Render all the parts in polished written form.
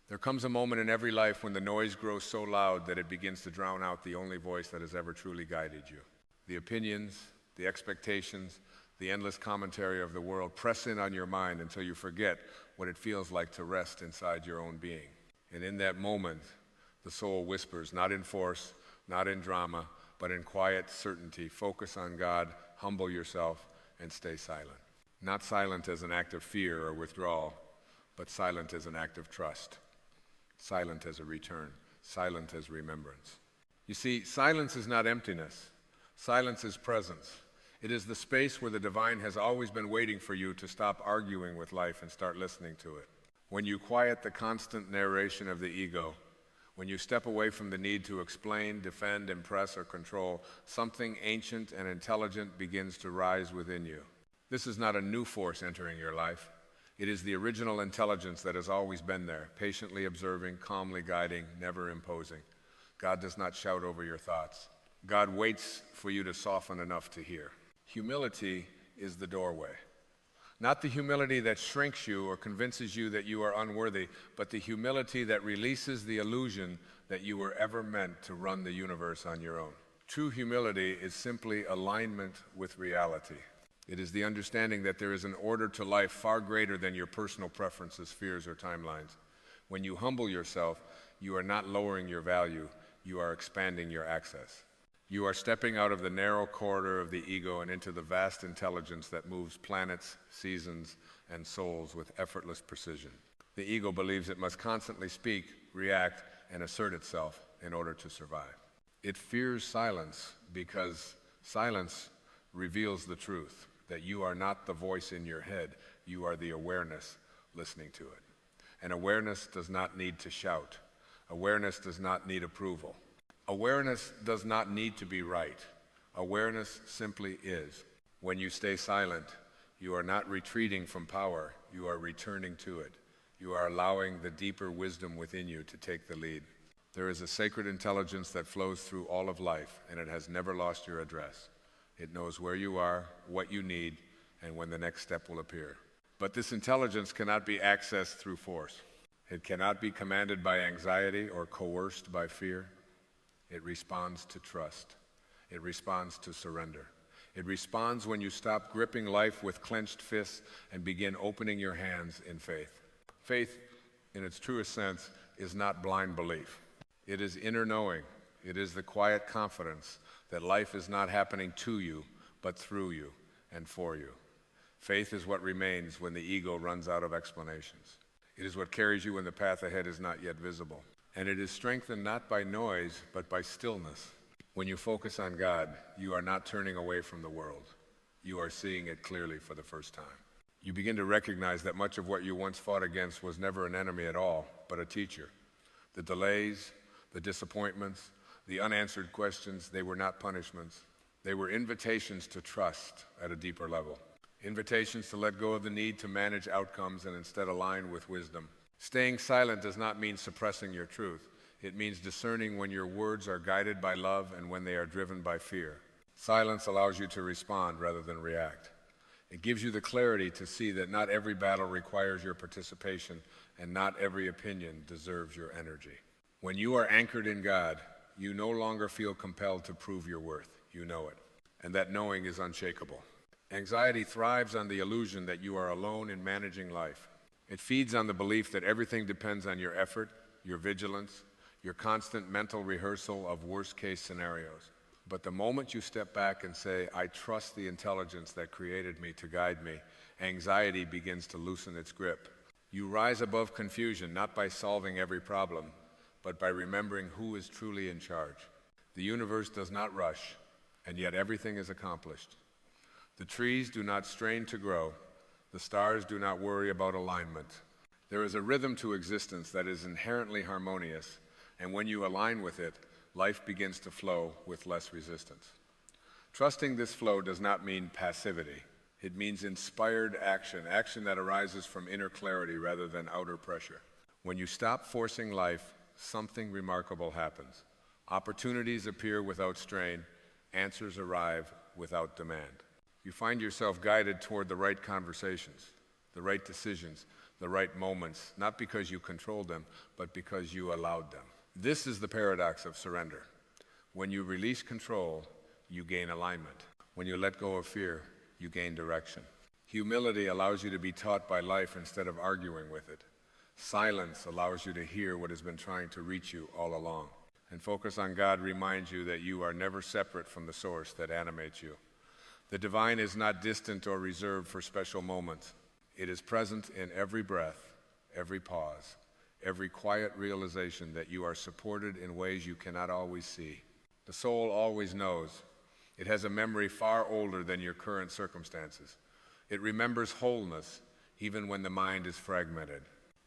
There comes a moment in every life when the noise grows so loud that it begins to drown out the only voice that has ever truly guided you. The opinions, the expectations, the endless commentary of the world press in on your mind until you forget what it feels like to rest inside your own being. And in that moment, the soul whispers, not in force, not in drama, but in quiet certainty. Focus on God, humble yourself, and stay silent. Not silent as an act of fear or withdrawal, but silent as an act of trust. Silent as a return. Silent as remembrance. You see, silence is not emptiness. Silence is presence. It is the space where the divine has always been waiting for you to stop arguing with life and start listening to it. When you quiet the constant narration of the ego, when you step away from the need to explain, defend, impress, or control, something ancient and intelligent begins to rise within you. This is not a new force entering your life. It is the original intelligence that has always been there, patiently observing, calmly guiding, never imposing. God does not shout over your thoughts. God waits for you to soften enough to hear. Humility is the doorway. Not the humility that shrinks you or convinces you that you are unworthy, but the humility that releases the illusion that you were ever meant to run the universe on your own. True humility is simply alignment with reality. It is the understanding that there is an order to life far greater than your personal preferences, fears, or timelines. When you humble yourself, you are not lowering your value, you are expanding your access. You are stepping out of the narrow corridor of the ego and into the vast intelligence that moves planets, seasons, and souls with effortless precision. The ego believes it must constantly speak, react, and assert itself in order to survive. It fears silence because silence reveals the truth, that you are not the voice in your head, you are the awareness listening to it. And awareness does not need to shout. Awareness does not need approval. Awareness does not need to be right. Awareness simply is. When you stay silent, you are not retreating from power, you are returning to it. You are allowing the deeper wisdom within you to take the lead. There is a sacred intelligence that flows through all of life, and it has never lost your address. It knows where you are, what you need, and when the next step will appear. But this intelligence cannot be accessed through force. It cannot be commanded by anxiety or coerced by fear. It responds to trust. It responds to surrender. It responds when you stop gripping life with clenched fists and begin opening your hands in faith. Faith, in its truest sense, is not blind belief. It is inner knowing. It is the quiet confidence that life is not happening to you, but through you and for you. Faith is what remains when the ego runs out of explanations. It is what carries you when the path ahead is not yet visible. And it is strengthened not by noise, but by stillness. When you focus on God, you are not turning away from the world. You are seeing it clearly for the first time. You begin to recognize that much of what you once fought against was never an enemy at all, but a teacher. The delays, the disappointments, the unanswered questions, they were not punishments. They were invitations to trust at a deeper level. Invitations to let go of the need to manage outcomes and instead align with wisdom. Staying silent does not mean suppressing your truth. It means discerning when your words are guided by love and when they are driven by fear. Silence allows you to respond rather than react. It gives you the clarity to see that not every battle requires your participation and not every opinion deserves your energy. When you are anchored in God, you no longer feel compelled to prove your worth. You know it. And that knowing is unshakable. Anxiety thrives on the illusion that you are alone in managing life. It feeds on the belief that everything depends on your effort, your vigilance, your constant mental rehearsal of worst-case scenarios. But the moment you step back and say, I trust the intelligence that created me to guide me, anxiety begins to loosen its grip. You rise above confusion, not by solving every problem, but by remembering who is truly in charge. The universe does not rush, and yet everything is accomplished. The trees do not strain to grow. The stars do not worry about alignment. There is a rhythm to existence that is inherently harmonious, and when you align with it, life begins to flow with less resistance. Trusting this flow does not mean passivity. It means inspired action, action that arises from inner clarity rather than outer pressure. When you stop forcing life, something remarkable happens. Opportunities appear without strain, answers arrive without demand. You find yourself guided toward the right conversations, the right decisions, the right moments, not because you controlled them, but because you allowed them. This is the paradox of surrender. When you release control, you gain alignment. When you let go of fear, you gain direction. Humility allows you to be taught by life instead of arguing with it. Silence allows you to hear what has been trying to reach you all along. And focus on God reminds you that you are never separate from the source that animates you. The divine is not distant or reserved for special moments. It is present in every breath, every pause, every quiet realization that you are supported in ways you cannot always see. The soul always knows. It has a memory far older than your current circumstances. It remembers wholeness even when the mind is fragmented.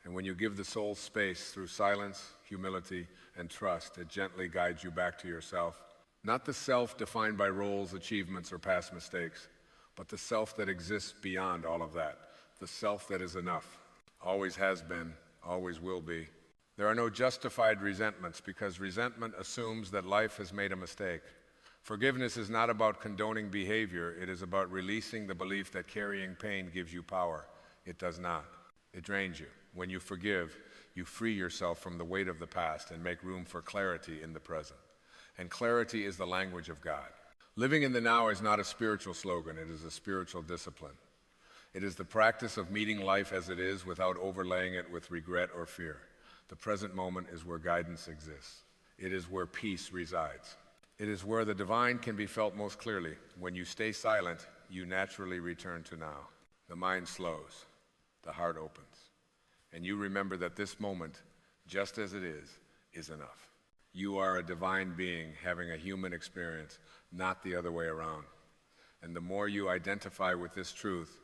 And when you give the soul space through silence, humility, and trust, it gently guides you back to yourself. Not the self defined by roles, achievements, or past mistakes, but the self that exists beyond all of that. The self that is enough, always has been, always will be. There are no justified resentments because resentment assumes that life has made a mistake. Forgiveness is not about condoning behavior. It is about releasing the belief that carrying pain gives you power. It does not. It drains you. When you forgive, you free yourself from the weight of the past and make room for clarity in the present. And clarity is the language of God. Living in the now is not a spiritual slogan. It is a spiritual discipline. It is the practice of meeting life as it is without overlaying it with regret or fear. The present moment is where guidance exists. It is where peace resides. It is where the divine can be felt most clearly. When you stay silent, you naturally return to now. The mind slows. The heart opens. And you remember that this moment, just as it is enough. You are a divine being having a human experience, not the other way around. And the more you identify with this truth,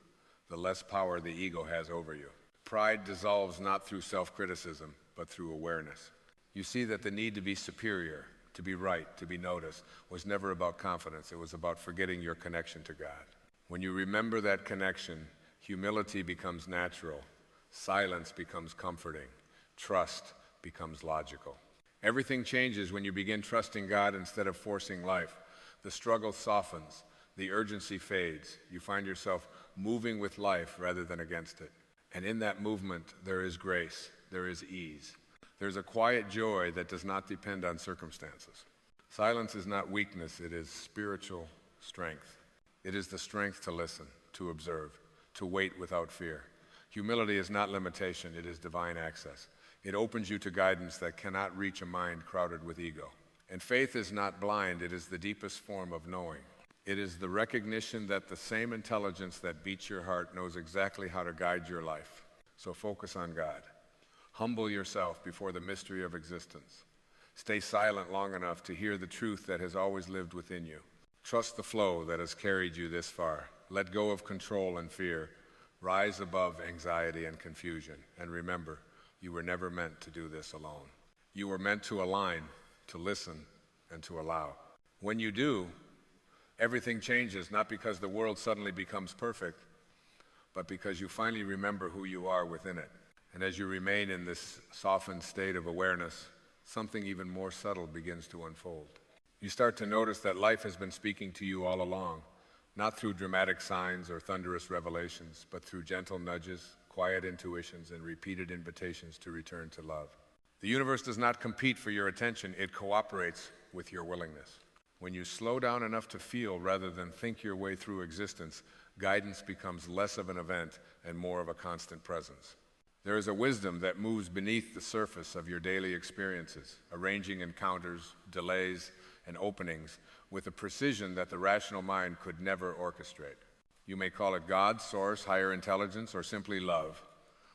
the less power the ego has over you. Pride dissolves not through self-criticism, but through awareness. You see that the need to be superior, to be right, to be noticed, was never about confidence. It was about forgetting your connection to God. When you remember that connection, humility becomes natural. Silence becomes comforting. Trust becomes logical. Everything changes when you begin trusting God instead of forcing life. The struggle softens. The urgency fades. You find yourself moving with life rather than against it. And in that movement, there is grace. There is ease. There's a quiet joy that does not depend on circumstances. Silence is not weakness. It is spiritual strength. It is the strength to listen, to observe, to wait without fear. Humility is not limitation. It is divine access. It opens you to guidance that cannot reach a mind crowded with ego. And faith is not blind. It is the deepest form of knowing. It is the recognition that the same intelligence that beats your heart knows exactly how to guide your life. So focus on God. Humble yourself before the mystery of existence. Stay silent long enough to hear the truth that has always lived within you. Trust the flow that has carried you this far. Let go of control and fear. Rise above anxiety and confusion. And remember, you were never meant to do this alone. You were meant to align, to listen, and to allow. When you do, everything changes, not because the world suddenly becomes perfect, but because you finally remember who you are within it. And as you remain in this softened state of awareness, something even more subtle begins to unfold. You start to notice that life has been speaking to you all along, not through dramatic signs or thunderous revelations, but through gentle nudges, quiet intuitions, and repeated invitations to return to love. The universe does not compete for your attention, it cooperates with your willingness. When you slow down enough to feel rather than think your way through existence, guidance becomes less of an event and more of a constant presence. There is a wisdom that moves beneath the surface of your daily experiences, arranging encounters, delays, and openings with a precision that the rational mind could never orchestrate. You may call it God, source, higher intelligence, or simply love,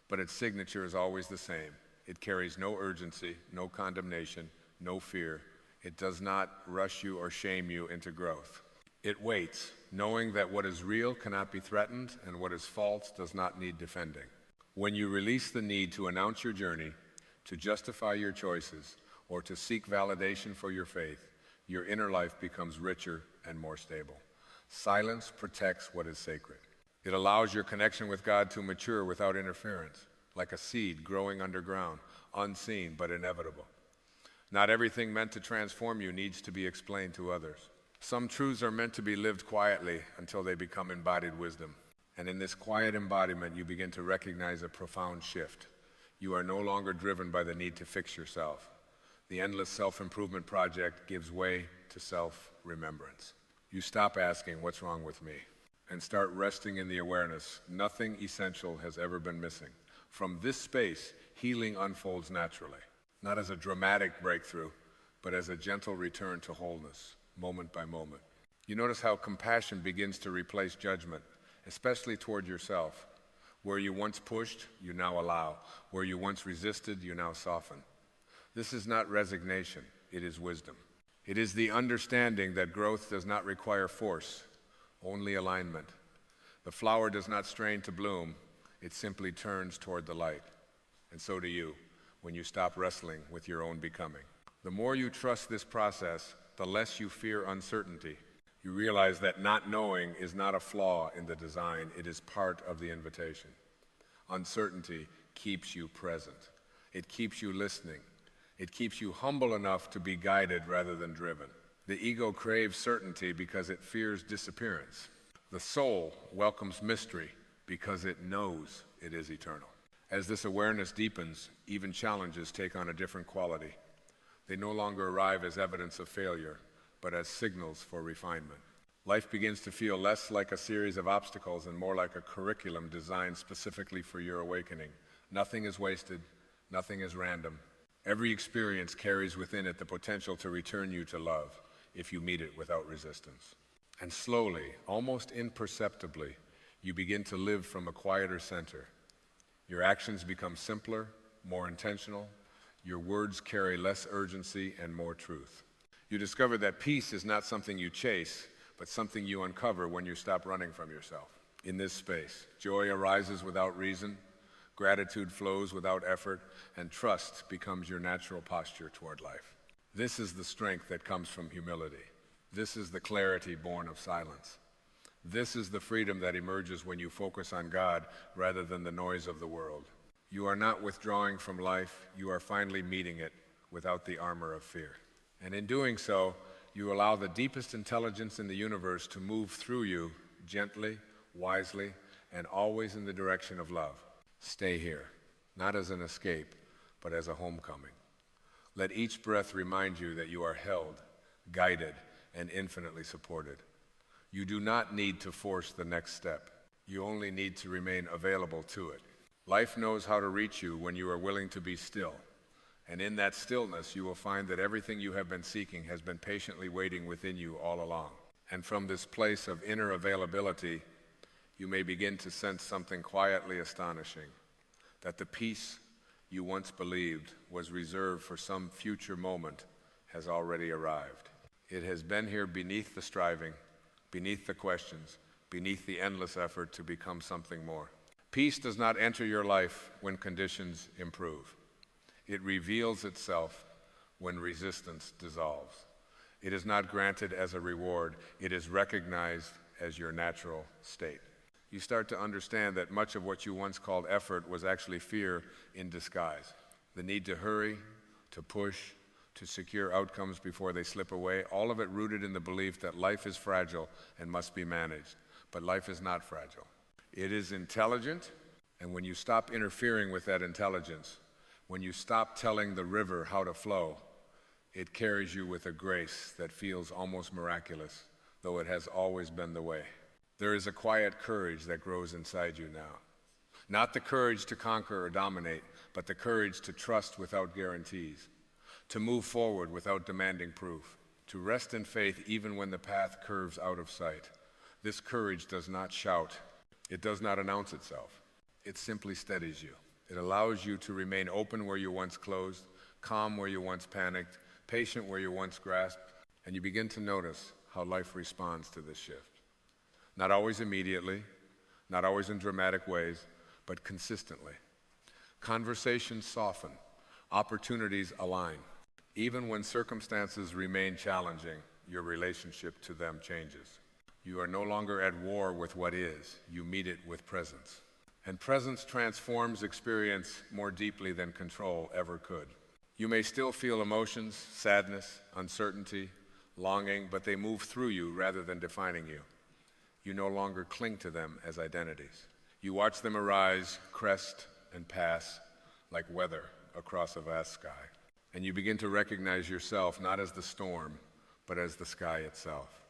but its signature is always the same. It carries no urgency, no condemnation, no fear. It does not rush you or shame you into growth. It waits, knowing that what is real cannot be threatened and what is false does not need defending. When you release the need to announce your journey, to justify your choices, or to seek validation for your faith, your inner life becomes richer and more stable. Silence protects what is sacred. It allows your connection with God to mature without interference, like a seed growing underground, unseen but inevitable. Not everything meant to transform you needs to be explained to others. Some truths are meant to be lived quietly until they become embodied wisdom. And in this quiet embodiment, you begin to recognize a profound shift. You are no longer driven by the need to fix yourself. The endless self-improvement project gives way to self-remembrance. You stop asking, "What's wrong with me?" and start resting in the awareness nothing essential has ever been missing. From this space, healing unfolds naturally, not as a dramatic breakthrough, but as a gentle return to wholeness, moment by moment. You notice how compassion begins to replace judgment, especially toward yourself. Where you once pushed, you now allow. Where you once resisted, you now soften. This is not resignation, it is wisdom. It is the understanding that growth does not require force, only alignment. The flower does not strain to bloom, it simply turns toward the light. And so do you, when you stop wrestling with your own becoming. The more you trust this process, the less you fear uncertainty. You realize that not knowing is not a flaw in the design, it is part of the invitation. Uncertainty keeps you present. It keeps you listening. It keeps you humble enough to be guided rather than driven. The ego craves certainty because it fears disappearance. The soul welcomes mystery because it knows it is eternal. As this awareness deepens, even challenges take on a different quality. They no longer arrive as evidence of failure, but as signals for refinement. Life begins to feel less like a series of obstacles and more like a curriculum designed specifically for your awakening. Nothing is wasted, nothing is random. Every experience carries within it the potential to return you to love if you meet it without resistance. And slowly, almost imperceptibly, you begin to live from a quieter center. Your actions become simpler, more intentional. Your words carry less urgency and more truth. You discover that peace is not something you chase, but something you uncover when you stop running from yourself. In this space, joy arises without reason, gratitude flows without effort, and trust becomes your natural posture toward life. This is the strength that comes from humility. This is the clarity born of silence. This is the freedom that emerges when you focus on God rather than the noise of the world. You are not withdrawing from life, you are finally meeting it without the armor of fear. And in doing so, you allow the deepest intelligence in the universe to move through you gently, wisely, and always in the direction of love. Stay here, not as an escape, but as a homecoming. Let each breath remind you that you are held, guided, and infinitely supported. You do not need to force the next step. You only need to remain available to it. Life knows how to reach you when you are willing to be still. And in that stillness, you will find that everything you have been seeking has been patiently waiting within you all along. And from this place of inner availability, you may begin to sense something quietly astonishing, that the peace you once believed was reserved for some future moment has already arrived. It has been here beneath the striving, beneath the questions, beneath the endless effort to become something more. Peace does not enter your life when conditions improve. It reveals itself when resistance dissolves. It is not granted as a reward. It is recognized as your natural state. You start to understand that much of what you once called effort was actually fear in disguise. The need to hurry, to push, to secure outcomes before they slip away, all of it rooted in the belief that life is fragile and must be managed. But life is not fragile. It is intelligent, and when you stop interfering with that intelligence, when you stop telling the river how to flow, it carries you with a grace that feels almost miraculous, though it has always been the way. There is a quiet courage that grows inside you now. Not the courage to conquer or dominate, but the courage to trust without guarantees, to move forward without demanding proof, to rest in faith even when the path curves out of sight. This courage does not shout. It does not announce itself. It simply steadies you. It allows you to remain open where you once closed, calm where you once panicked, patient where you once grasped, and you begin to notice how life responds to this shift. Not always immediately, not always in dramatic ways, but consistently. Conversations soften, opportunities align. Even when circumstances remain challenging, your relationship to them changes. You are no longer at war with what is, you meet it with presence. And presence transforms experience more deeply than control ever could. You may still feel emotions, sadness, uncertainty, longing, but they move through you rather than defining you. You no longer cling to them as identities. You watch them arise, crest, and pass like weather across a vast sky. And you begin to recognize yourself not as the storm, but as the sky itself.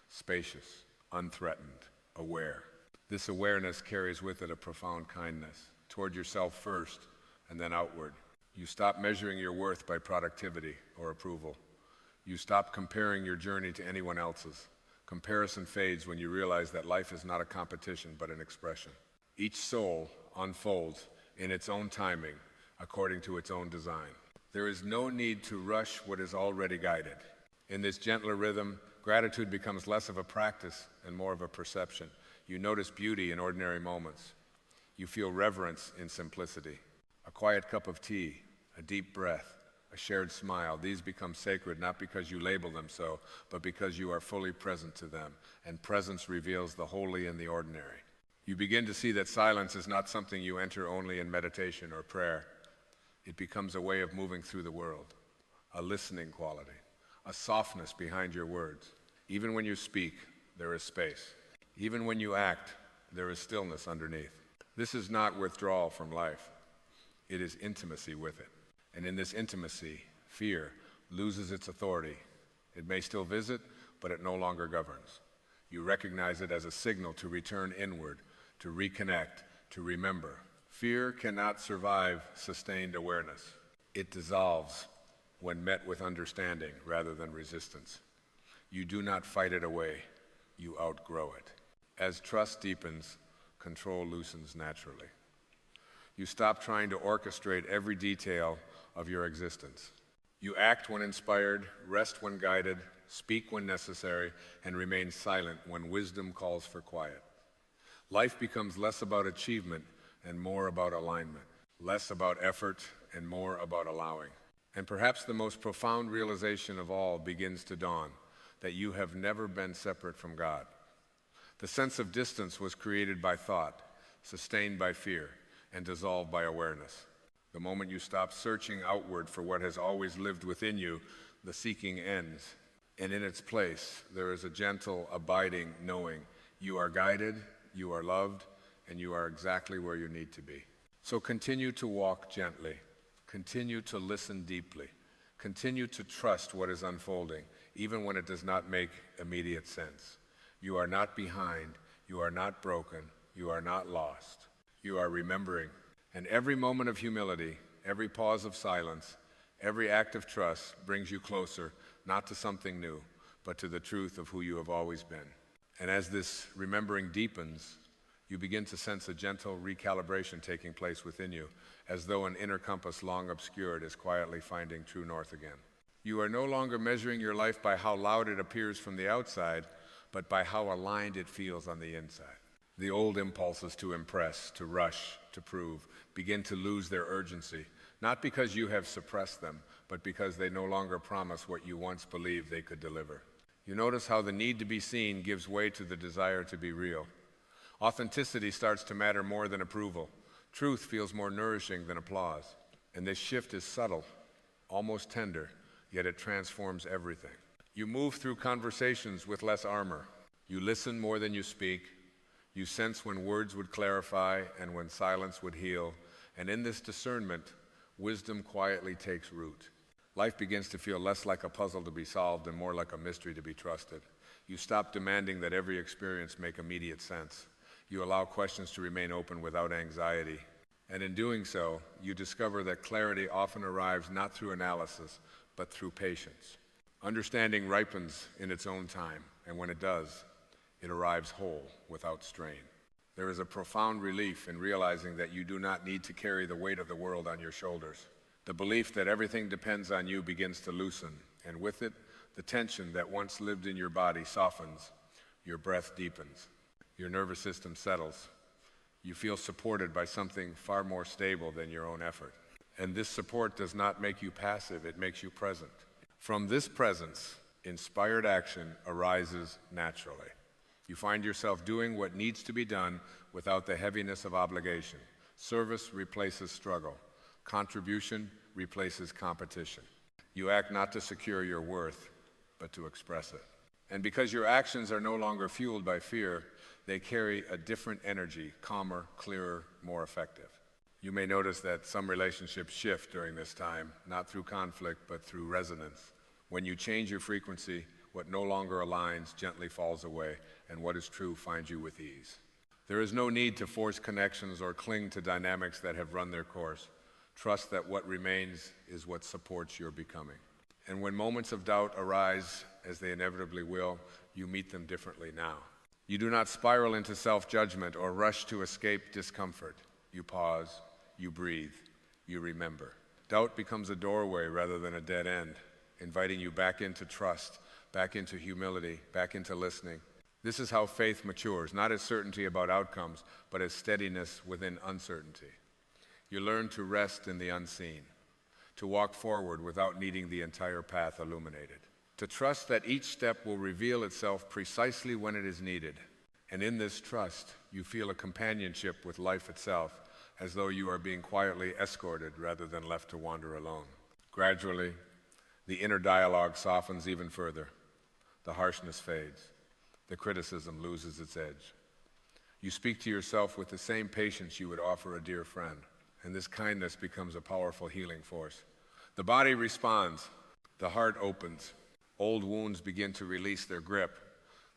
Spacious, unthreatened, aware. This awareness carries with it a profound kindness toward yourself first and then outward. You stop measuring your worth by productivity or approval. You stop comparing your journey to anyone else's. Comparison fades when you realize that life is not a competition but an expression. Each soul unfolds in its own timing according to its own design. There is no need to rush what is already guided. In this gentler rhythm, gratitude becomes less of a practice and more of a perception. You notice beauty in ordinary moments. You feel reverence in simplicity. A quiet cup of tea, a deep breath, a shared smile, these become sacred not because you label them so, but because you are fully present to them, and presence reveals the holy in the ordinary. You begin to see that silence is not something you enter only in meditation or prayer. It becomes a way of moving through the world, a listening quality, a softness behind your words. Even when you speak, there is space. Even when you act, there is stillness underneath. This is not withdrawal from life. It is intimacy with it. And in this intimacy, fear loses its authority. It may still visit, but it no longer governs. You recognize it as a signal to return inward, to reconnect, to remember. Fear cannot survive sustained awareness. It dissolves when met with understanding rather than resistance. You do not fight it away, you outgrow it. As trust deepens, control loosens naturally. You stop trying to orchestrate every detail of your existence. You act when inspired, rest when guided, speak when necessary, and remain silent when wisdom calls for quiet. Life becomes less about achievement and more about alignment, less about effort and more about allowing. And perhaps the most profound realization of all begins to dawn, that you have never been separate from God. The sense of distance was created by thought, sustained by fear, and dissolved by awareness. The moment you stop searching outward for what has always lived within you, the seeking ends. And in its place, there is a gentle, abiding knowing you are guided, you are loved, and you are exactly where you need to be. So continue to walk gently. Continue to listen deeply. Continue to trust what is unfolding, even when it does not make immediate sense. You are not behind. You are not broken. You are not lost. You are remembering. And every moment of humility, every pause of silence, every act of trust brings you closer, not to something new, but to the truth of who you have always been. And as this remembering deepens, you begin to sense a gentle recalibration taking place within you, as though an inner compass long obscured is quietly finding true north again. You are no longer measuring your life by how loud it appears from the outside, but by how aligned it feels on the inside. The old impulses to impress, to rush, to prove, begin to lose their urgency, not because you have suppressed them, but because they no longer promise what you once believed they could deliver. You notice how the need to be seen gives way to the desire to be real. Authenticity starts to matter more than approval. Truth feels more nourishing than applause. And this shift is subtle, almost tender, yet it transforms everything. You move through conversations with less armor. You listen more than you speak. You sense when words would clarify and when silence would heal. And in this discernment, wisdom quietly takes root. Life begins to feel less like a puzzle to be solved and more like a mystery to be trusted. You stop demanding that every experience make immediate sense. You allow questions to remain open without anxiety. And in doing so, you discover that clarity often arrives not through analysis, but through patience. Understanding ripens in its own time, and when it does, it arrives whole, without strain. There is a profound relief in realizing that you do not need to carry the weight of the world on your shoulders. The belief that everything depends on you begins to loosen, and with it, the tension that once lived in your body softens, your breath deepens, your nervous system settles. You feel supported by something far more stable than your own effort. And this support does not make you passive, it makes you present. From this presence, inspired action arises naturally. You find yourself doing what needs to be done without the heaviness of obligation. Service replaces struggle. Contribution replaces competition. You act not to secure your worth, but to express it. And because your actions are no longer fueled by fear, they carry a different energy, calmer, clearer, more effective. You may notice that some relationships shift during this time, not through conflict, but through resonance. When you change your frequency, what no longer aligns gently falls away, and what is true finds you with ease. There is no need to force connections or cling to dynamics that have run their course. Trust that what remains is what supports your becoming. And when moments of doubt arise, as they inevitably will, you meet them differently now. You do not spiral into self-judgment or rush to escape discomfort. You pause, you breathe, you remember. Doubt becomes a doorway rather than a dead end, inviting you back into trust, back into humility, back into listening. This is how faith matures, not as certainty about outcomes, but as steadiness within uncertainty. You learn to rest in the unseen, to walk forward without needing the entire path illuminated, to trust that each step will reveal itself precisely when it is needed. And in this trust, you feel a companionship with life itself, as though you are being quietly escorted rather than left to wander alone. Gradually, the inner dialogue softens even further. The harshness fades. The criticism loses its edge. You speak to yourself with the same patience you would offer a dear friend, and this kindness becomes a powerful healing force. The body responds. The heart opens. Old wounds begin to release their grip,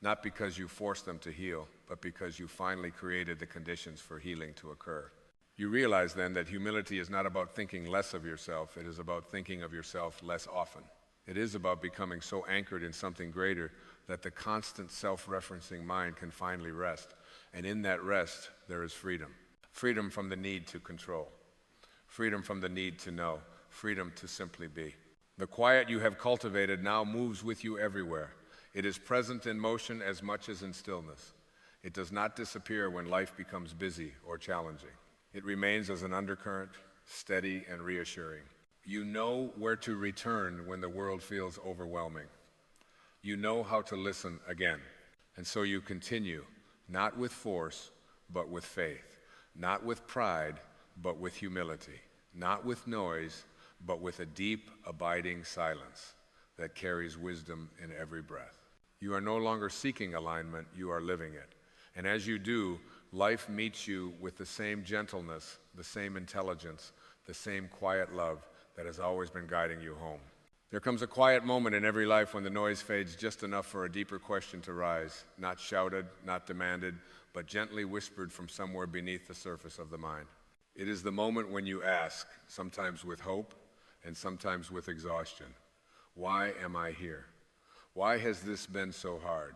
not because you forced them to heal, but because you finally created the conditions for healing to occur. You realize then that humility is not about thinking less of yourself, it is about thinking of yourself less often. It is about becoming so anchored in something greater that the constant self-referencing mind can finally rest. And in that rest, there is freedom. Freedom from the need to control. Freedom from the need to know. Freedom to simply be. The quiet you have cultivated now moves with you everywhere. It is present in motion as much as in stillness. It does not disappear when life becomes busy or challenging. It remains as an undercurrent, steady and reassuring. You know where to return when the world feels overwhelming. You know how to listen again. And so you continue, not with force, but with faith. Not with pride, but with humility. Not with noise, but with a deep, abiding silence that carries wisdom in every breath. You are no longer seeking alignment, you are living it. And as you do, life meets you with the same gentleness, the same intelligence, the same quiet love that has always been guiding you home. There comes a quiet moment in every life when the noise fades just enough for a deeper question to rise, not shouted, not demanded, but gently whispered from somewhere beneath the surface of the mind. It is the moment when you ask, sometimes with hope and sometimes with exhaustion, why am I here? Why has this been so hard?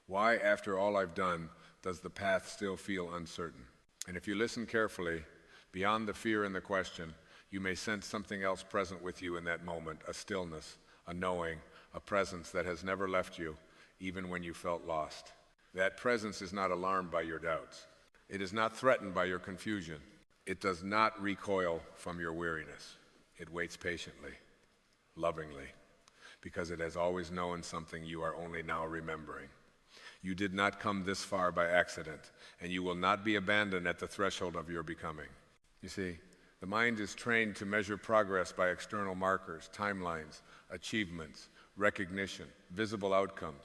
Why, after all I've done, does the path still feel uncertain? And if you listen carefully, beyond the fear and the question, you may sense something else present with you in that moment, a stillness, a knowing, a presence that has never left you, even when you felt lost. That presence is not alarmed by your doubts. It is not threatened by your confusion. It does not recoil from your weariness. It waits patiently, lovingly, because it has always known something you are only now remembering. You did not come this far by accident, and you will not be abandoned at the threshold of your becoming. You see, the mind is trained to measure progress by external markers, timelines, achievements, recognition, visible outcomes.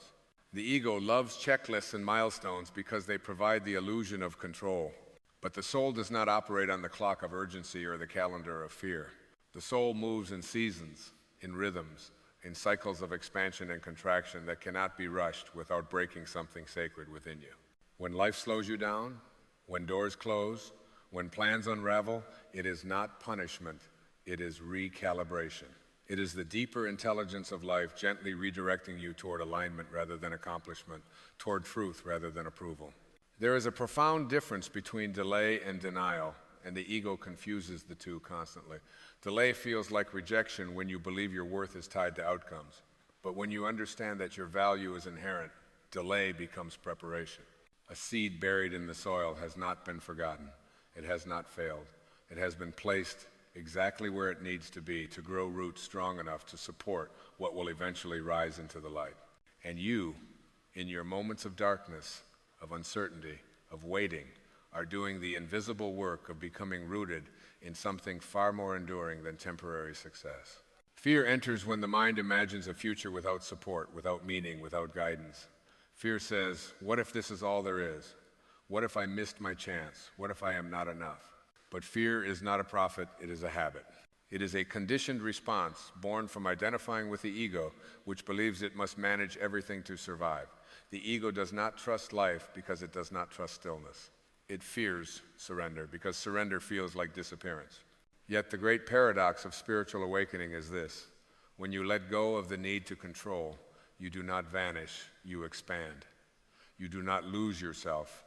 The ego loves checklists and milestones because they provide the illusion of control. But the soul does not operate on the clock of urgency or the calendar of fear. The soul moves in seasons, in rhythms, in cycles of expansion and contraction that cannot be rushed without breaking something sacred within you. When life slows you down, when doors close, when plans unravel, it is not punishment, it is recalibration. It is the deeper intelligence of life gently redirecting you toward alignment rather than accomplishment, toward truth rather than approval. There is a profound difference between delay and denial, and the ego confuses the two constantly. Delay feels like rejection when you believe your worth is tied to outcomes. But when you understand that your value is inherent, delay becomes preparation. A seed buried in the soil has not been forgotten. It has not failed. It has been placed exactly where it needs to be to grow roots strong enough to support what will eventually rise into the light. And you, in your moments of darkness, of uncertainty, of waiting, are doing the invisible work of becoming rooted in something far more enduring than temporary success. Fear enters when the mind imagines a future without support, without meaning, without guidance. Fear says, what if this is all there is? What if I missed my chance? What if I am not enough? But fear is not a prophet, it is a habit. It is a conditioned response born from identifying with the ego, which believes it must manage everything to survive. The ego does not trust life because it does not trust stillness. It fears surrender because surrender feels like disappearance. Yet the great paradox of spiritual awakening is this: when you let go of the need to control, you do not vanish, you expand. You do not lose yourself,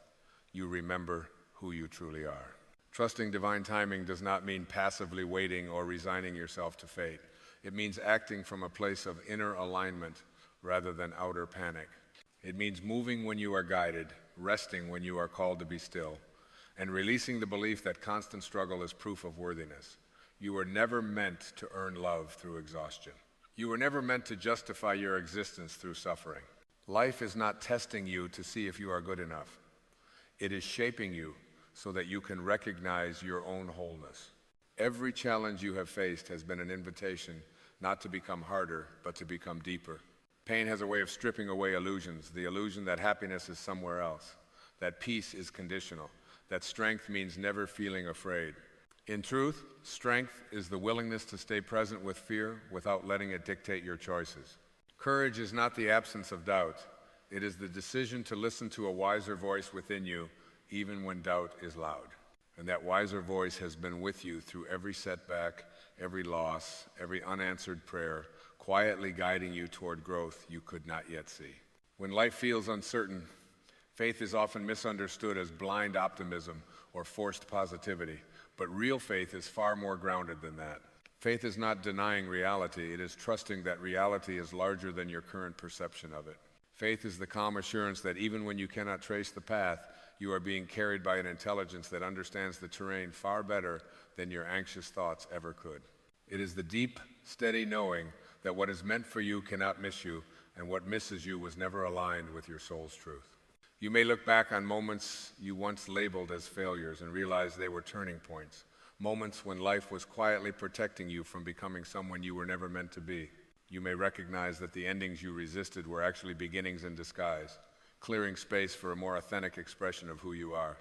you remember who you truly are. Trusting divine timing does not mean passively waiting or resigning yourself to fate. It means acting from a place of inner alignment rather than outer panic. It means moving when you are guided, resting when you are called to be still, and releasing the belief that constant struggle is proof of worthiness. You were never meant to earn love through exhaustion. You were never meant to justify your existence through suffering. Life is not testing you to see if you are good enough. It is shaping you so that you can recognize your own wholeness. Every challenge you have faced has been an invitation not to become harder, but to become deeper. Pain has a way of stripping away illusions, the illusion that happiness is somewhere else, that peace is conditional, that strength means never feeling afraid. In truth, strength is the willingness to stay present with fear without letting it dictate your choices. Courage is not the absence of doubt. It is the decision to listen to a wiser voice within you, even when doubt is loud. And that wiser voice has been with you through every setback, every loss, every unanswered prayer, quietly guiding you toward growth you could not yet see. When life feels uncertain, faith is often misunderstood as blind optimism or forced positivity, but real faith is far more grounded than that. Faith is not denying reality, it is trusting that reality is larger than your current perception of it. Faith is the calm assurance that even when you cannot trace the path, you are being carried by an intelligence that understands the terrain far better than your anxious thoughts ever could. It is the deep, steady knowing that what is meant for you cannot miss you, and what misses you was never aligned with your soul's truth. You may look back on moments you once labeled as failures and realize they were turning points, moments when life was quietly protecting you from becoming someone you were never meant to be. You may recognize that the endings you resisted were actually beginnings in disguise, clearing space for a more authentic expression of who you are.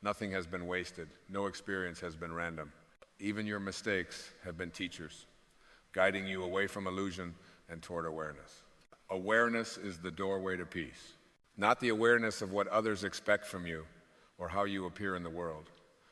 Nothing has been wasted. No experience has been random. Even your mistakes have been teachers, guiding you away from illusion and toward awareness. Awareness is the doorway to peace, not the awareness of what others expect from you or how you appear in the world,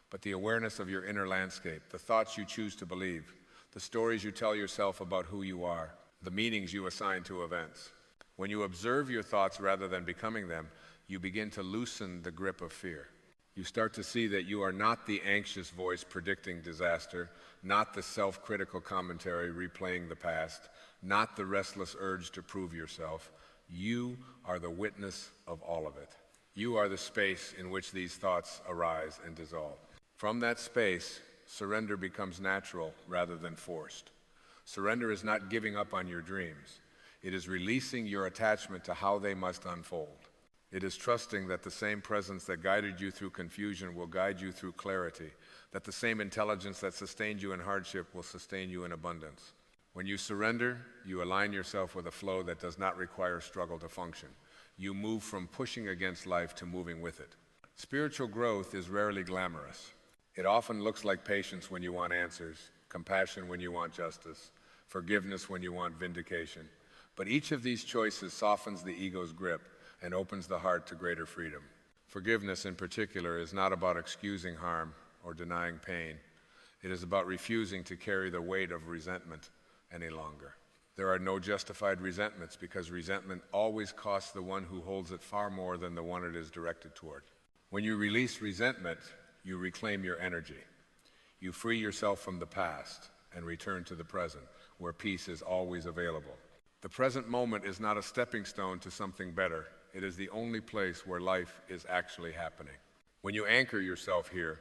but the awareness of your inner landscape, the thoughts you choose to believe, the stories you tell yourself about who you are, the meanings you assign to events. When you observe your thoughts rather than becoming them, you begin to loosen the grip of fear. You start to see that you are not the anxious voice predicting disaster, not the self-critical commentary replaying the past, not the restless urge to prove yourself. You are the witness of all of it. You are the space in which these thoughts arise and dissolve. From that space, surrender becomes natural rather than forced. Surrender is not giving up on your dreams. It is releasing your attachment to how they must unfold. It is trusting that the same presence that guided you through confusion will guide you through clarity, that the same intelligence that sustained you in hardship will sustain you in abundance. When you surrender, you align yourself with a flow that does not require struggle to function. You move from pushing against life to moving with it. Spiritual growth is rarely glamorous. It often looks like patience when you want answers, compassion when you want justice, forgiveness when you want vindication. But each of these choices softens the ego's grip and opens the heart to greater freedom. Forgiveness, in particular, is not about excusing harm or denying pain. It is about refusing to carry the weight of resentment any longer. There are no justified resentments because resentment always costs the one who holds it far more than the one it is directed toward. When you release resentment, you reclaim your energy. You free yourself from the past and return to the present, where peace is always available. The present moment is not a stepping stone to something better. It is the only place where life is actually happening. When you anchor yourself here,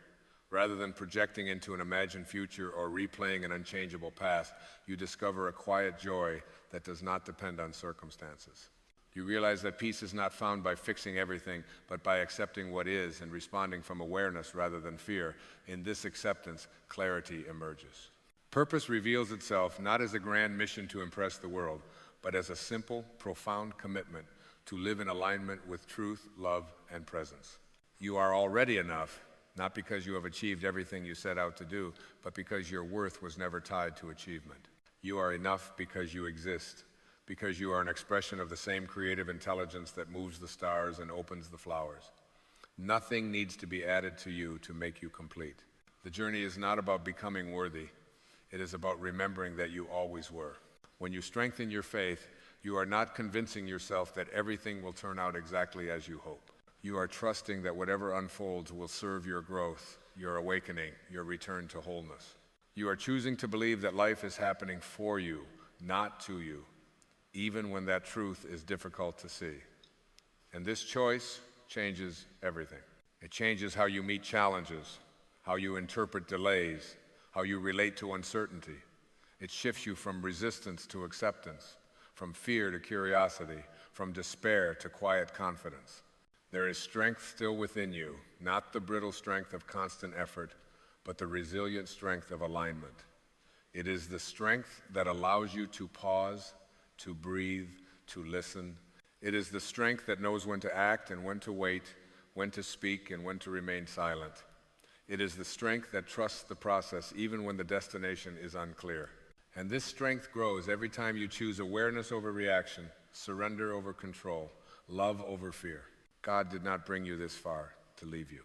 rather than projecting into an imagined future or replaying an unchangeable past, you discover a quiet joy that does not depend on circumstances. You realize that peace is not found by fixing everything, but by accepting what is and responding from awareness rather than fear. In this acceptance, clarity emerges. Purpose reveals itself not as a grand mission to impress the world, but as a simple, profound commitment to live in alignment with truth, love, and presence. You are already enough, not because you have achieved everything you set out to do, but because your worth was never tied to achievement. You are enough because you exist, because you are an expression of the same creative intelligence that moves the stars and opens the flowers. Nothing needs to be added to you to make you complete. The journey is not about becoming worthy. It is about remembering that you always were. When you strengthen your faith, you are not convincing yourself that everything will turn out exactly as you hope. You are trusting that whatever unfolds will serve your growth, your awakening, your return to wholeness. You are choosing to believe that life is happening for you, not to you, even when that truth is difficult to see. And this choice changes everything. It changes how you meet challenges, how you interpret delays, how you relate to uncertainty. It shifts you from resistance to acceptance, from fear to curiosity, from despair to quiet confidence. There is strength still within you, not the brittle strength of constant effort, but the resilient strength of alignment. It is the strength that allows you to pause, to breathe, to listen. It is the strength that knows when to act and when to wait, when to speak and when to remain silent. It is the strength that trusts the process even when the destination is unclear. And this strength grows every time you choose awareness over reaction, surrender over control, love over fear. God did not bring you this far to leave you.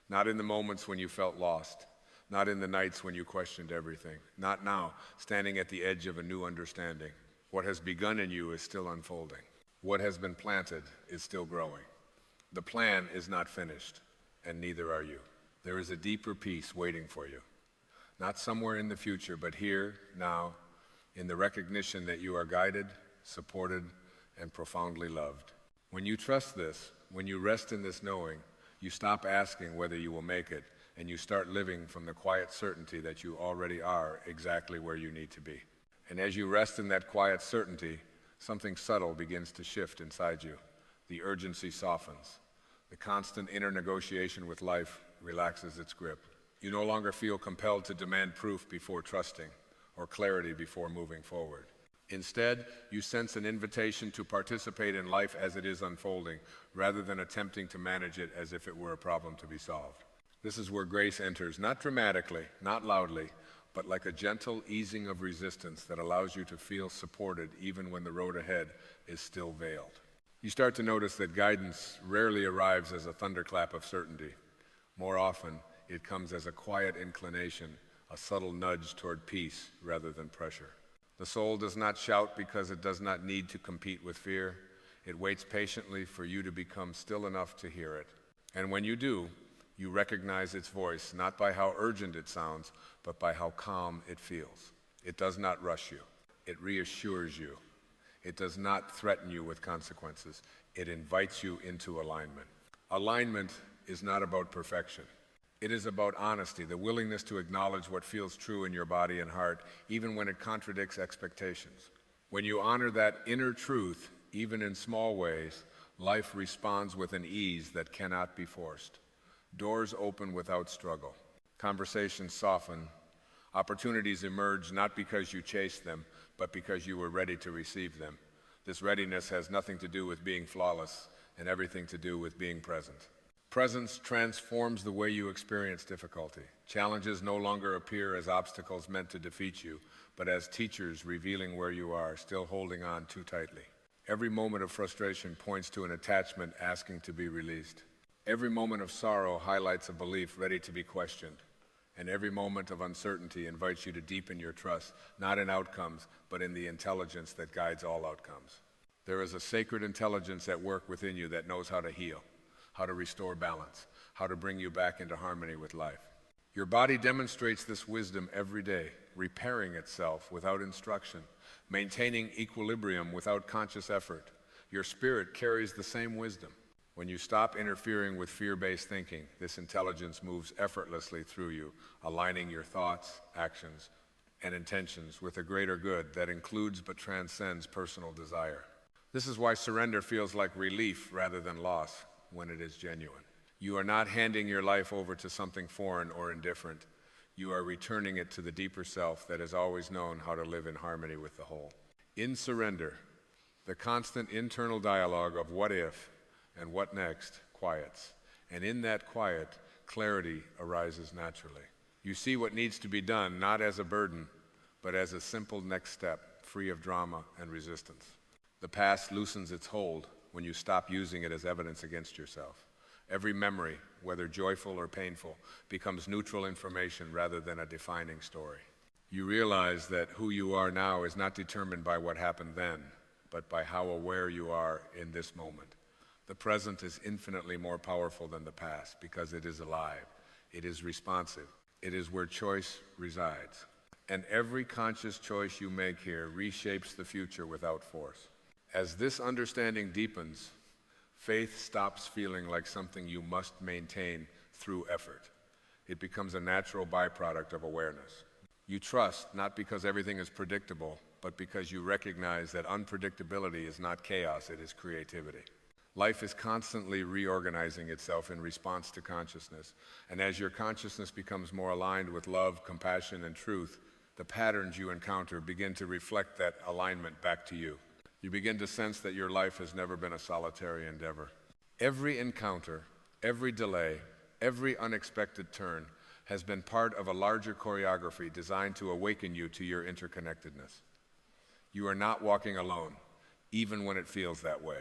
Not in the moments when you felt lost, not in the nights when you questioned everything, not now, standing at the edge of a new understanding. What has begun in you is still unfolding. What has been planted is still growing. The plan is not finished, and neither are you. There is a deeper peace waiting for you. Not somewhere in the future, but here, now, in the recognition that you are guided, supported, and profoundly loved. When you trust this, when you rest in this knowing, you stop asking whether you will make it, and you start living from the quiet certainty that you already are exactly where you need to be. And as you rest in that quiet certainty, something subtle begins to shift inside you. The urgency softens. The constant inner negotiation with life relaxes its grip. You no longer feel compelled to demand proof before trusting, or clarity before moving forward. Instead, you sense an invitation to participate in life as it is unfolding, rather than attempting to manage it as if it were a problem to be solved. This is where grace enters, not dramatically, not loudly, but like a gentle easing of resistance that allows you to feel supported even when the road ahead is still veiled. You start to notice that guidance rarely arrives as a thunderclap of certainty. More often, it comes as a quiet inclination, a subtle nudge toward peace rather than pressure. The soul does not shout because it does not need to compete with fear. It waits patiently for you to become still enough to hear it. And when you do, you recognize its voice, not by how urgent it sounds, but by how calm it feels. It does not rush you. It reassures you. It does not threaten you with consequences. It invites you into alignment. Alignment is not about perfection. It is about honesty, the willingness to acknowledge what feels true in your body and heart, even when it contradicts expectations. When you honor that inner truth, even in small ways, life responds with an ease that cannot be forced. Doors open without struggle. Conversations soften. Opportunities emerge not because you chased them, but because you were ready to receive them. This readiness has nothing to do with being flawless and everything to do with being present. Presence transforms the way you experience difficulty. Challenges no longer appear as obstacles meant to defeat you, but as teachers revealing where you are, still holding on too tightly. Every moment of frustration points to an attachment asking to be released. Every moment of sorrow highlights a belief ready to be questioned. And every moment of uncertainty invites you to deepen your trust, not in outcomes, but in the intelligence that guides all outcomes. There is a sacred intelligence at work within you that knows how to heal, how to restore balance, how to bring you back into harmony with life. Your body demonstrates this wisdom every day, repairing itself without instruction, maintaining equilibrium without conscious effort. Your spirit carries the same wisdom. When you stop interfering with fear-based thinking, this intelligence moves effortlessly through you, aligning your thoughts, actions, and intentions with a greater good that includes but transcends personal desire. This is why surrender feels like relief rather than loss when it is genuine. You are not handing your life over to something foreign or indifferent. You are returning it to the deeper self that has always known how to live in harmony with the whole. In surrender, the constant internal dialogue of what if and what next quiets. And in that quiet, clarity arises naturally. You see what needs to be done not as a burden, but as a simple next step, free of drama and resistance. The past loosens its hold when you stop using it as evidence against yourself. Every memory, whether joyful or painful, becomes neutral information rather than a defining story. You realize that who you are now is not determined by what happened then, but by how aware you are in this moment. The present is infinitely more powerful than the past because it is alive, it is responsive, it is where choice resides. And every conscious choice you make here reshapes the future without force. As this understanding deepens, faith stops feeling like something you must maintain through effort. It becomes a natural byproduct of awareness. You trust not because everything is predictable, but because you recognize that unpredictability is not chaos, it is creativity. Life is constantly reorganizing itself in response to consciousness, and as your consciousness becomes more aligned with love, compassion, and truth, the patterns you encounter begin to reflect that alignment back to you. You begin to sense that your life has never been a solitary endeavor. Every encounter, every delay, every unexpected turn has been part of a larger choreography designed to awaken you to your interconnectedness. You are not walking alone, even when it feels that way.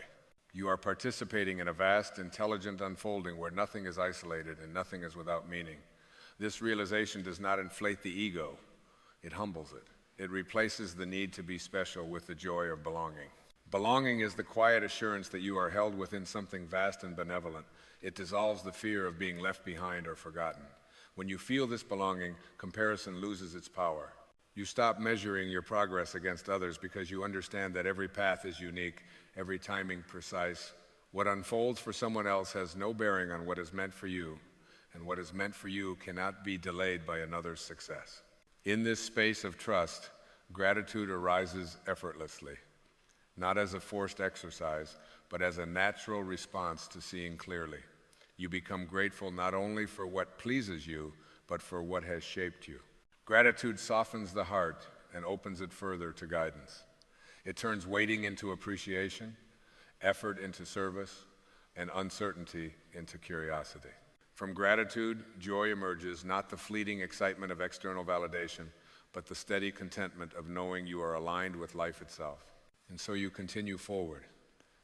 You are participating in a vast, intelligent unfolding where nothing is isolated and nothing is without meaning. This realization does not inflate the ego, it humbles it. It replaces the need to be special with the joy of belonging. Belonging is the quiet assurance that you are held within something vast and benevolent. It dissolves the fear of being left behind or forgotten. When you feel this belonging, comparison loses its power. You stop measuring your progress against others because you understand that every path is unique, every timing precise. What unfolds for someone else has no bearing on what is meant for you, and what is meant for you cannot be delayed by another's success. In this space of trust, gratitude arises effortlessly, not as a forced exercise, but as a natural response to seeing clearly. You become grateful not only for what pleases you, but for what has shaped you. Gratitude softens the heart and opens it further to guidance. It turns waiting into appreciation, effort into service, and uncertainty into curiosity. From gratitude, joy emerges, not the fleeting excitement of external validation, but the steady contentment of knowing you are aligned with life itself. And so you continue forward,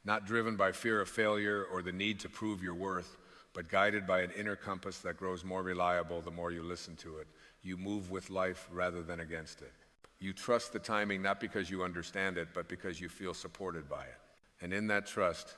not driven by fear of failure or the need to prove your worth, but guided by an inner compass that grows more reliable the more you listen to it. You move with life rather than against it. You trust the timing not because you understand it, but because you feel supported by it. And in that trust,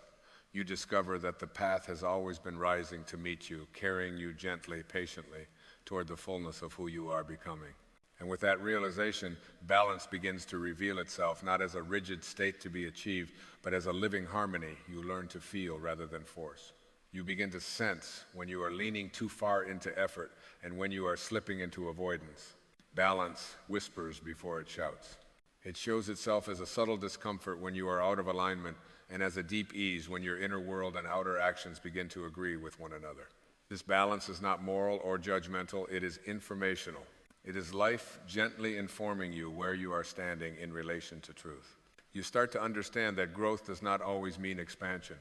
you discover that the path has always been rising to meet you, carrying you gently, patiently, toward the fullness of who you are becoming. And with that realization, balance begins to reveal itself, not as a rigid state to be achieved, but as a living harmony you learn to feel rather than force. You begin to sense when you are leaning too far into effort and when you are slipping into avoidance. Balance whispers before it shouts. It shows itself as a subtle discomfort when you are out of alignment and as a deep ease when your inner world and outer actions begin to agree with one another. This balance is not moral or judgmental, it is informational. It is life gently informing you where you are standing in relation to truth. You start to understand that growth does not always mean expansion.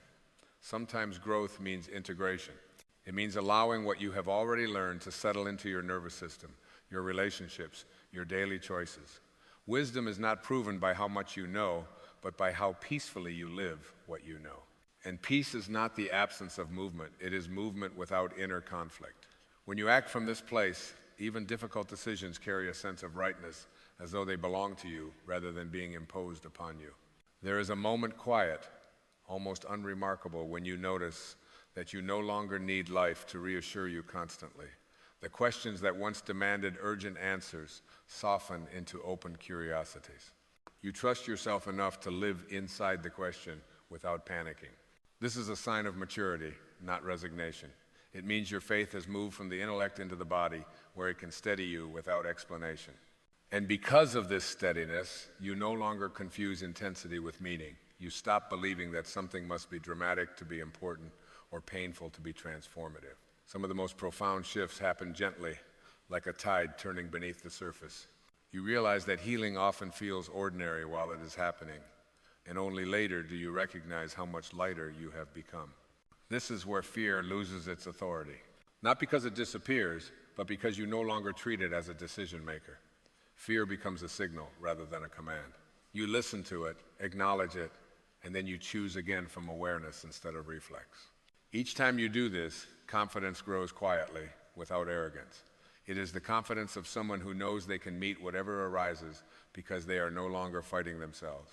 Sometimes growth means integration. It means allowing what you have already learned to settle into your nervous system, your relationships, your daily choices. Wisdom is not proven by how much you know, but by how peacefully you live what you know. And peace is not the absence of movement, it is movement without inner conflict. When you act from this place, even difficult decisions carry a sense of rightness, as though they belong to you rather than being imposed upon you. There is a moment quiet, almost unremarkable, when you notice that you no longer need life to reassure you constantly. The questions that once demanded urgent answers soften into open curiosities. You trust yourself enough to live inside the question without panicking. This is a sign of maturity, not resignation. It means your faith has moved from the intellect into the body, where it can steady you without explanation. And because of this steadiness, you no longer confuse intensity with meaning. You stop believing that something must be dramatic to be important or painful to be transformative. Some of the most profound shifts happen gently, like a tide turning beneath the surface. You realize that healing often feels ordinary while it is happening, and only later do you recognize how much lighter you have become. This is where fear loses its authority. Not because it disappears, but because you no longer treat it as a decision maker. Fear becomes a signal rather than a command. You listen to it, acknowledge it, and then you choose again from awareness instead of reflex. Each time you do this, confidence grows quietly, without arrogance. It is the confidence of someone who knows they can meet whatever arises because they are no longer fighting themselves.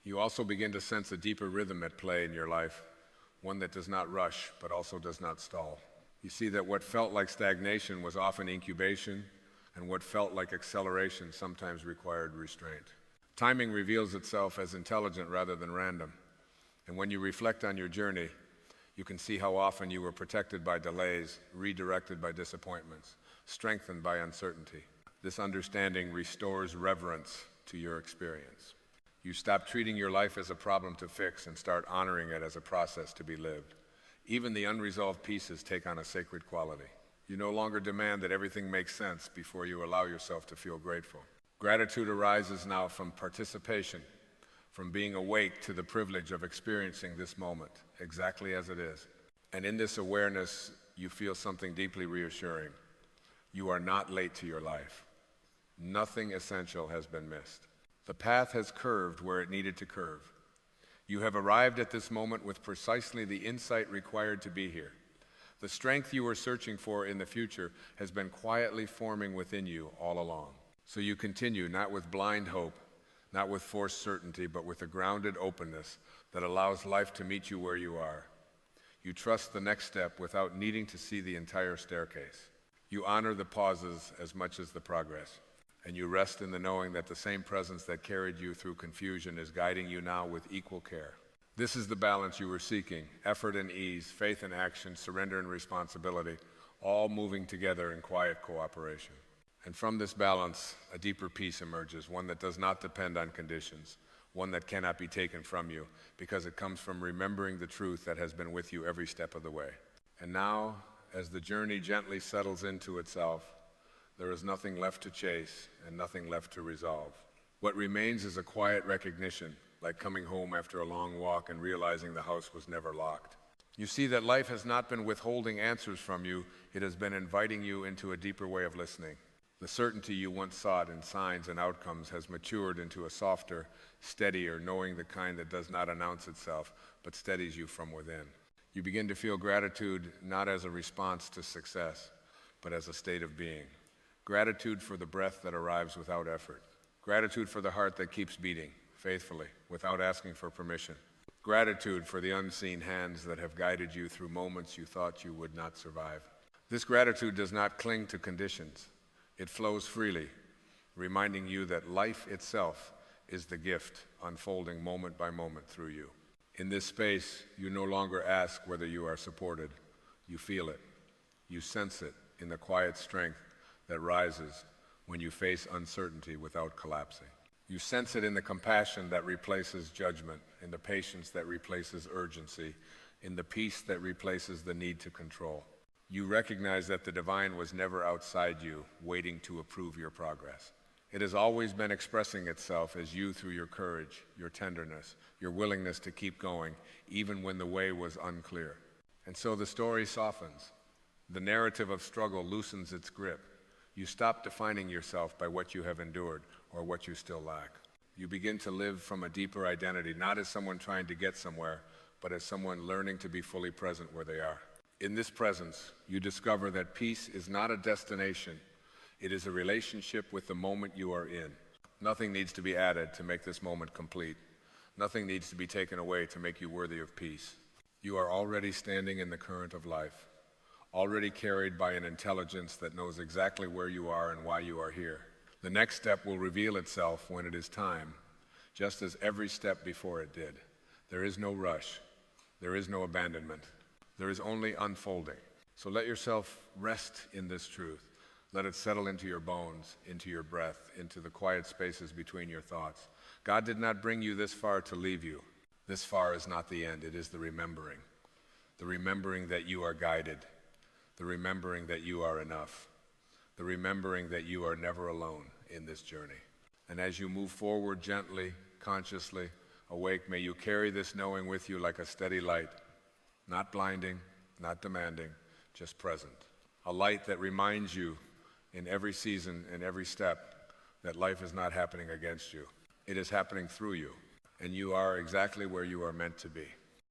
You also begin to sense a deeper rhythm at play in your life, one that does not rush but also does not stall. You see that what felt like stagnation was often incubation, and what felt like acceleration sometimes required restraint. Timing reveals itself as intelligent rather than random, and when you reflect on your journey, you can see how often you were protected by delays, redirected by disappointments, strengthened by uncertainty. This understanding restores reverence to your experience. You stop treating your life as a problem to fix and start honoring it as a process to be lived. Even the unresolved pieces take on a sacred quality. You no longer demand that everything makes sense before you allow yourself to feel grateful. Gratitude arises now from participation, from being awake to the privilege of experiencing this moment exactly as it is. And in this awareness, you feel something deeply reassuring. You are not late to your life. Nothing essential has been missed. The path has curved where it needed to curve. You have arrived at this moment with precisely the insight required to be here. The strength you were searching for in the future has been quietly forming within you all along. So you continue, not with blind hope, not with forced certainty, but with a grounded openness that allows life to meet you where you are. You trust the next step without needing to see the entire staircase. You honor the pauses as much as the progress, and you rest in the knowing that the same presence that carried you through confusion is guiding you now with equal care. This is the balance you were seeking: effort and ease, faith and action, surrender and responsibility, all moving together in quiet cooperation. And from this balance, a deeper peace emerges, one that does not depend on conditions, one that cannot be taken from you, because it comes from remembering the truth that has been with you every step of the way. And now, as the journey gently settles into itself, there is nothing left to chase and nothing left to resolve. What remains is a quiet recognition, like coming home after a long walk and realizing the house was never locked. You see that life has not been withholding answers from you, it has been inviting you into a deeper way of listening. The certainty you once sought in signs and outcomes has matured into a softer, steadier, knowing the kind that does not announce itself, but steadies you from within. You begin to feel gratitude not as a response to success, but as a state of being. Gratitude for the breath that arrives without effort. Gratitude for the heart that keeps beating faithfully, without asking for permission. Gratitude for the unseen hands that have guided you through moments you thought you would not survive. This gratitude does not cling to conditions. It flows freely, reminding you that life itself is the gift unfolding moment by moment through you. In this space, you no longer ask whether you are supported. You feel it. You sense it in the quiet strength that rises when you face uncertainty without collapsing. You sense it in the compassion that replaces judgment, in the patience that replaces urgency, in the peace that replaces the need to control. You recognize that the divine was never outside you, waiting to approve your progress. It has always been expressing itself as you through your courage, your tenderness, your willingness to keep going, even when the way was unclear. And so the story softens. The narrative of struggle loosens its grip. You stop defining yourself by what you have endured or what you still lack. You begin to live from a deeper identity, not as someone trying to get somewhere, but as someone learning to be fully present where they are. In this presence, you discover that peace is not a destination. It is a relationship with the moment you are in. Nothing needs to be added to make this moment complete. Nothing needs to be taken away to make you worthy of peace. You are already standing in the current of life, already carried by an intelligence that knows exactly where you are and why you are here. The next step will reveal itself when it is time, just as every step before it did. There is no rush. There is no abandonment. There is only unfolding. So let yourself rest in this truth. Let it settle into your bones, into your breath, into the quiet spaces between your thoughts. God did not bring you this far to leave you. This far is not the end. It is the remembering that you are guided, the remembering that you are enough, the remembering that you are never alone in this journey. And as you move forward gently, consciously, awake, may you carry this knowing with you like a steady light, not blinding, not demanding, just present. A light that reminds you in every season and every step that life is not happening against you. It is happening through you, and you are exactly where you are meant to be.